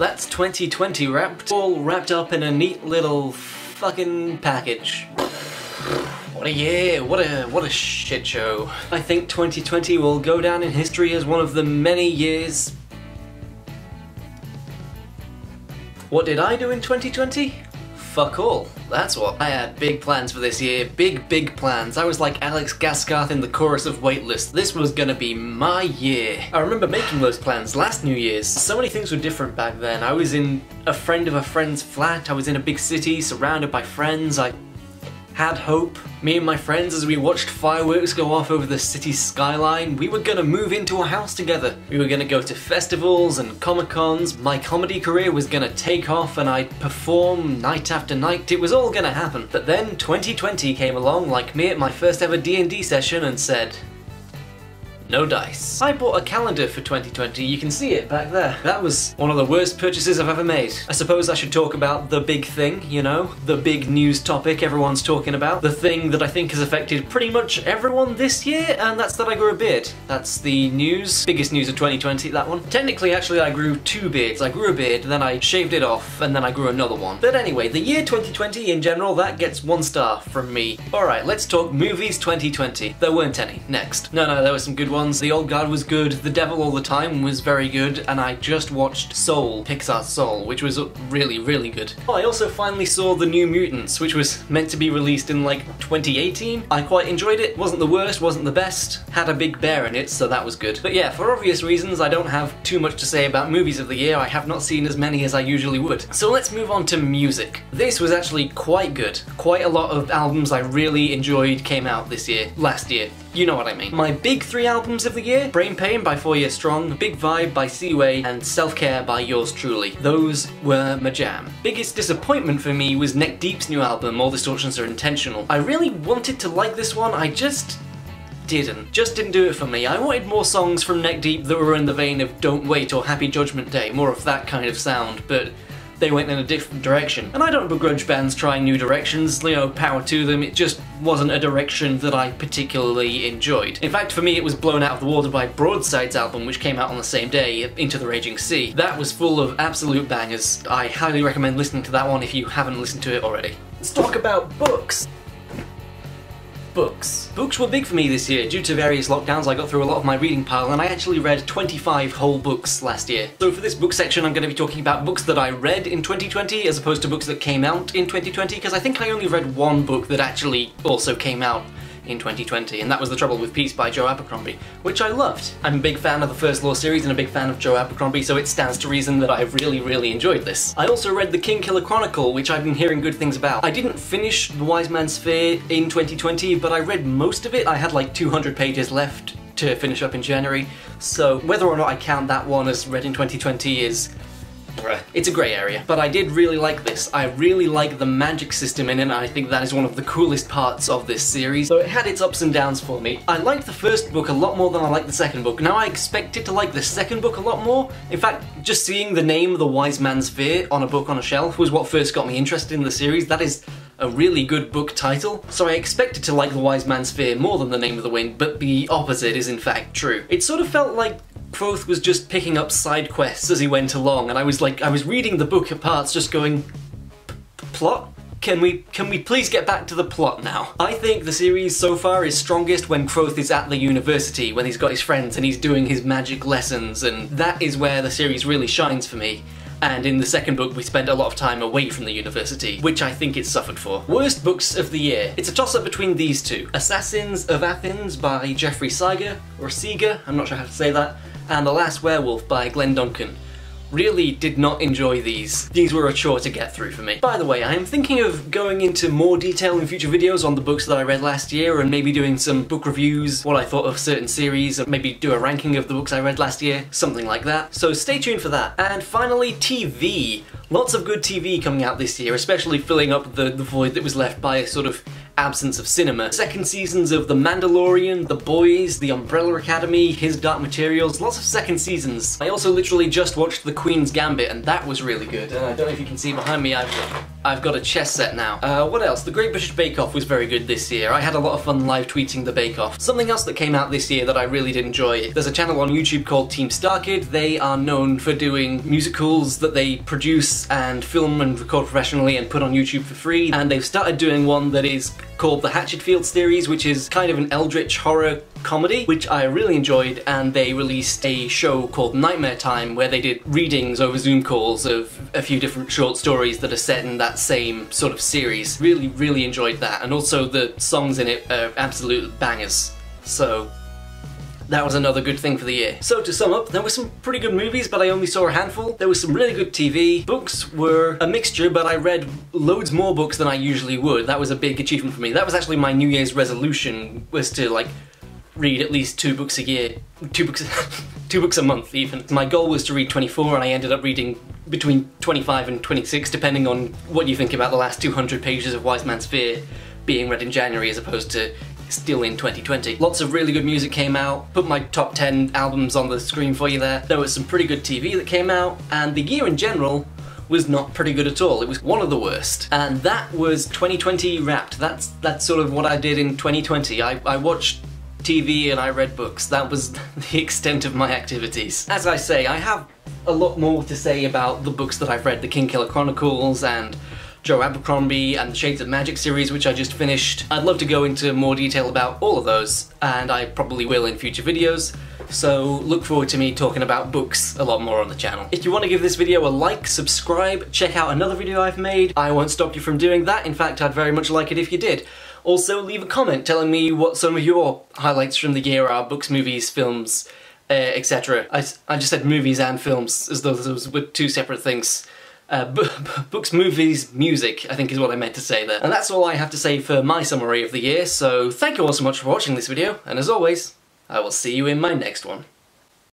that's 2020 wrapped, all wrapped up in a neat little fucking package. What a year, what a shit show. I think 2020 will go down in history as one of the many years. What did I do in 2020? Fuck all, that's what. I had big plans for this year, big plans. I was like Alex Gaskarth in the chorus of Waitlist. This was gonna be my year. I remember making those plans last New Year's. So many things were different back then. I was in a friend of a friend's flat, I was in a big city, surrounded by friends, I had hope. Me and my friends, as we watched fireworks go off over the city's skyline, we were gonna move into a house together. We were gonna go to festivals and Comic-Cons, my comedy career was gonna take off and I'd perform night after night, it was all gonna happen. But then 2020 came along like me at my first ever D&D session and said, no dice. I bought a calendar for 2020, you can see it back there. That was one of the worst purchases I've ever made. I suppose I should talk about the big thing, you know? The big news topic everyone's talking about. The thing that I think has affected pretty much everyone this year, and that's that I grew a beard. That's the news. Biggest news of 2020, that one. Technically, actually, I grew 2 beards. I grew a beard, then I shaved it off, and then I grew another one. But anyway, the year 2020 in general, that gets 1 star from me. Alright, let's talk movies 2020. There weren't any. Next. No, there were some good ones. The Old Guard was good, The Devil All the Time was very good, and I just watched Soul, Pixar's Soul, which was really good. Oh, I also finally saw The New Mutants, which was meant to be released in like 2018. I quite enjoyed it, wasn't the worst, wasn't the best, had a big bear in it, so that was good. But yeah, for obvious reasons, I don't have too much to say about movies of the year. I have not seen as many as I usually would. So let's move on to music. This was actually quite good. Quite a lot of albums I really enjoyed came out this year, last year. You know what I mean. My big 3 albums of the year, Brain Pain by 4 Year Strong, Big Vibe by Seaway, and Self Care by Yours Truly. Those were my jam. Biggest disappointment for me was Neck Deep's new album, All Distortions Are Intentional. I really wanted to like this one, I just didn't do it for me. I wanted more songs from Neck Deep that were in the vein of Don't Wait or Happy Judgment Day, more of that kind of sound, but they went in a different direction. And I don't begrudge bands trying new directions, you know, power to them, it just wasn't a direction that I particularly enjoyed. In fact, for me it was blown out of the water by Broadside's album, which came out on the same day, Into the Raging Sea. That was full of absolute bangers. I highly recommend listening to that one if you haven't listened to it already. Let's talk about books. Books were big for me this year. Due to various lockdowns, I got through a lot of my reading pile and I actually read 25 whole books last year. So for this book section I'm going to be talking about books that I read in 2020 as opposed to books that came out in 2020, because I think I only read 1 book that actually also came out in 2020, and that was The Trouble with Peace by Joe Abercrombie, which I loved. I'm a big fan of the First Law series and a big fan of Joe Abercrombie, so it stands to reason that I've really enjoyed this. I also read The Kingkiller Chronicle, which I've been hearing good things about. I didn't finish The Wise Man's Fear in 2020, but I read most of it. I had like 200 pages left to finish up in January, so whether or not I count that one as read in 2020 is... it's a grey area. But I did really like this. I really like the magic system in it, and I think that is one of the coolest parts of this series. So it had its ups and downs for me. I liked the first book a lot more than I liked the second book. Now I expected to like the second book a lot more. In fact, just seeing the name The Wise Man's Fear on a book on a shelf was what first got me interested in the series. That is a really good book title. So I expected to like The Wise Man's Fear more than The Name of the Wind, but the opposite is in fact true. It sort of felt like Quoth was just picking up side quests as he went along, and I was reading the book at parts just going, plot? Can we please get back to the plot now? I think the series so far is strongest when Quoth is at the university, when he's got his friends and he's doing his magic lessons, and that is where the series really shines for me. And in the second book we spend a lot of time away from the university, which I think it suffered for. Worst books of the year. It's a toss-up between these two. Assassins of Athens by Jeffrey Seeger, I'm not sure how to say that, and The Last Werewolf by Glenn Duncan. Really did not enjoy these. These were a chore to get through for me. By the way, I am thinking of going into more detail in future videos on the books that I read last year, and maybe doing some book reviews, what I thought of certain series, and maybe do a ranking of the books I read last year, something like that. So stay tuned for that. And finally, TV. Lots of good TV coming out this year, especially filling up the void that was left by a sort of absence of cinema. Second seasons of The Mandalorian, The Boys, The Umbrella Academy, His Dark Materials, lots of second seasons. I also literally just watched The Queen's Gambit, and that was really good. I don't know if you can see behind me, I've got a chess set now. What else? The Great British Bake Off was very good this year. I had a lot of fun live tweeting the Bake Off. Something else that came out this year that I really did enjoy, there's a channel on YouTube called Team Starkid. They are known for doing musicals that they produce and film and record professionally and put on YouTube for free, and they've started doing one that is called the Hatchetfield series, which is kind of an eldritch horror comedy, which I really enjoyed, and they released a show called Nightmare Time where they did readings over Zoom calls of a few different short stories that are set in that same sort of series. Really enjoyed that, and also the songs in it are absolute bangers. So that was another good thing for the year. So to sum up, there were some pretty good movies, but I only saw a handful. There was some really good TV. Books were a mixture, but I read loads more books than I usually would. That was a big achievement for me. That was actually my New Year's resolution, was to like read at least 2 books a year. 2 books a month even. My goal was to read 24 and I ended up reading between 25 and 26 depending on what you think about the last 200 pages of Wise Man's Fear being read in January as opposed to still in 2020. Lots of really good music came out. Put my top 10 albums on the screen for you there. There was some pretty good TV that came out, and the year in general was not pretty good at all. It was one of the worst. And that was 2020 wrapped. That's sort of what I did in 2020. I watched TV and I read books. That was the extent of my activities. As I say, I have a lot more to say about the books that I've read, the Kingkiller Chronicles and Joe Abercrombie and the Shades of Magic series, which I just finished. I'd love to go into more detail about all of those, and I probably will in future videos, so look forward to me talking about books a lot more on the channel. If you want to give this video a like, subscribe, check out another video I've made, I won't stop you from doing that. In fact, I'd very much like it if you did. Also, leave a comment telling me what some of your highlights from the year are, books, movies, films, etc. I just said movies and films, as though those were two separate things. Books, movies, music, I think is what I meant to say there. And that's all I have to say for my summary of the year, so thank you all so much for watching this video, and as always, I will see you in my next one.